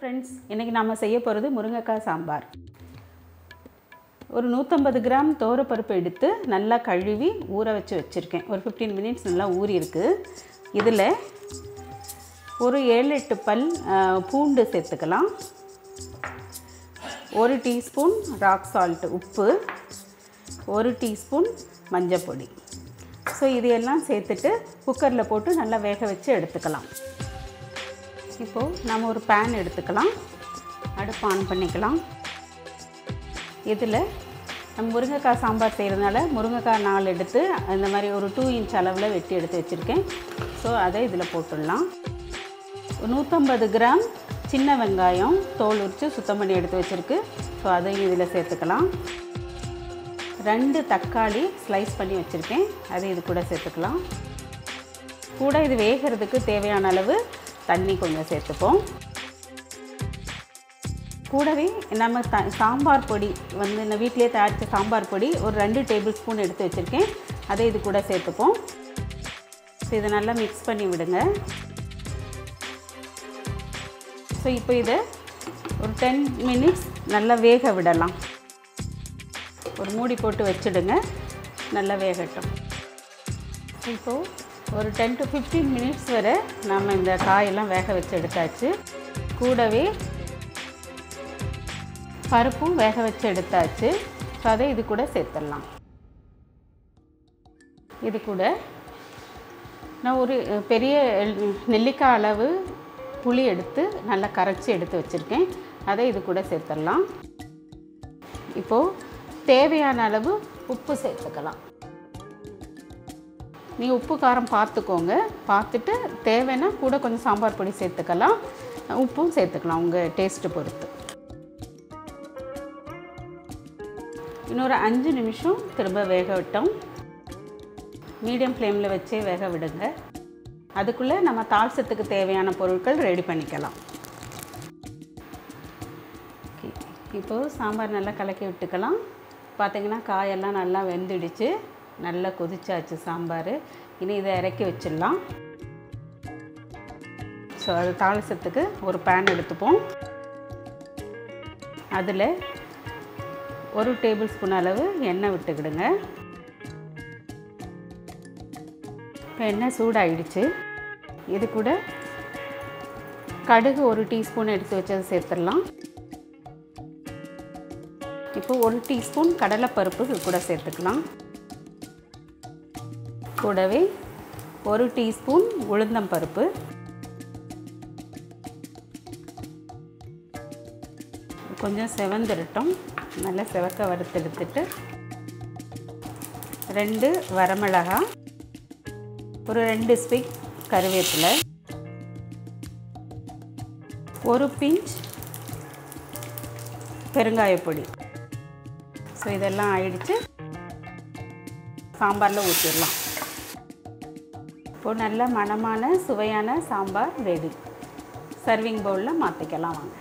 friends, இன்னைக்கு நாம செய்ய போறது முருங்கைக்காய் சாம்பார். ஒரு 150 கிராம் தோரப்பருப்பு எடுத்து நல்லா கழுவி ஊற வச்சிருக்கேன். ஒரு 15 minutes நல்லா ஊறி இருக்கு. இதுல ஒரு 7-8 பல் பூண்டு சேர்த்துக்கலாம். 1 டீஸ்பூன் ராக் சால்ட் உப்பு, 1 டீஸ்பூன் மஞ்சள் பொடி. சோ இதெல்லாம் சேர்த்துட்டு குக்கர்ல போட்டு நல்லா வேக வச்சு எடுத்துக்கலாம். இப்போ நாம ஒரு pan எடுத்துக்கலாம். அடுப்பு ஆன் பண்ணிக்கலாம். இதுல நம்ம முருங்கைக்காய் சாம்பார் செய்யறதுனால முருங்கைக்காய் 4 எடுத்து இந்த மாதிரி ஒரு 2 இன்ச் அளவுல வெட்டி எடுத்து வச்சிருக்கேன். சோ அதை இதுல போட்டுடலாம். 150 கிராம் சின்ன வெங்காயம் தோல் உரிச்சு சுத்தம் பண்ணி எடுத்து வச்சிருக்கு. சோ அதை இதுல சேர்த்துக்கலாம். 2 தக்காளி ஸ்லைஸ் பண்ணி வச்சிருக்கேன். அதை இது கூட சேர்த்துக்கலாம். கூட இது வேகிறதுக்கு தேவையான அளவு தண்ணி கொஞ்சம் சேர்த்துப்போம். கூடவே நம்ம சாம்பார் பொடி வந்து நான் வீட்லயே தயாரிச்ச சாம்பார் பொடி ஒரு 2 டேபிள் ஸ்பூன் எடுத்து வச்சிருக்கேன். அதை இது கூட சேர்த்துப்போம். இதை நல்லா mix பண்ணி விடுங்க. சோ இப்போ இத ஒரு 10 minutes நல்லா வேக விடலாம். ஒரு மூடி போட்டு வச்சிடுங்க. நல்லா வேகட்டும். இப்போ ஒரு 10 to 15 minutes வரை நாம இந்த காயெல்லாம் வேக வச்சு எடுத்தாச்சு. கூடவே பருப்பும் வேக வச்சு எடுத்தாச்சு. அதை இது கூட சேர்த்துடலாம். இது கூட நான் ஒரு பெரிய நெல்லிக்காய் அளவு புளி எடுத்து நல்லா கரைச்சி எடுத்து வச்சிருக்கேன். அதை இது கூட சேர்த்துடலாம். இப்போ தேவையான அளவு உப்பு சேர்த்துக்கலாம். நீ உப்பு காரம் பார்த்துக்கோங்க. பார்த்துட்டு தேவைன்னா கூட கொஞ்சம் சாம்பார் பொடி சேர்த்துக்கலாம். உப்பும் சேர்த்துக்கலாம் உங்க டேஸ்ட் பொறுத்து. இன்னொரு 5 நிமிஷம் திரும்ப வேக விட்டோம். மீடியம் ஃப்ளேம்ல வச்சே வேக விடுங்க. அதுக்குள்ள நம்ம தாளிசத்துக்கு தேவையான பொருட்கள் ரெடி பண்ணிக்கலாம். இப்போ சாம்பார் நல்லா கலக்கி விட்டுக்கலாம். பாத்தீங்கன்னா காயெல்லாம் நல்லா வெந்திடுச்சு. நல்லா கொதிச்சாச்சு சாம்பார். இனி இதை இறக்கி வச்சிடலாம். ஸோ அது தாளிசத்துக்கு ஒரு பேன் எடுத்துப்போம். அதில் 1 டேபிள் ஸ்பூன் அளவு எண்ணெய் விட்டுக்கிடுங்க. இப்போ எண்ணெய் சூடாயிடுச்சு. இது கூட கடுகு 1 டீஸ்பூன் எடுத்து வச்சதை சேர்த்துடலாம். இப்போ 1 டீஸ்பூன் கடலைப்பருப்பு கூட சேர்த்துக்கலாம். கூடவே 1 டீஸ்பூன் உளுந்தம் பருப்பு, கொஞ்சம் செவந்திரட்டும். நல்லா செவக்க வறுத்தெடுத்துட்டு 2 வரமிளகாய், ஒரு 2 ஸ்டிக் கறிவேப்பிலை, 1 பிஞ்ச் பெருங்காயப்பொடி. ஸோ இதெல்லாம் ஆயிடுச்சு. சாம்பாரில் ஊற்றிடலாம். இப்போ நல்ல மணமான சுவையான சாம்பார் ரெடி. சர்விங் பவுலில் மாற்றிக்கலாம் வாங்க.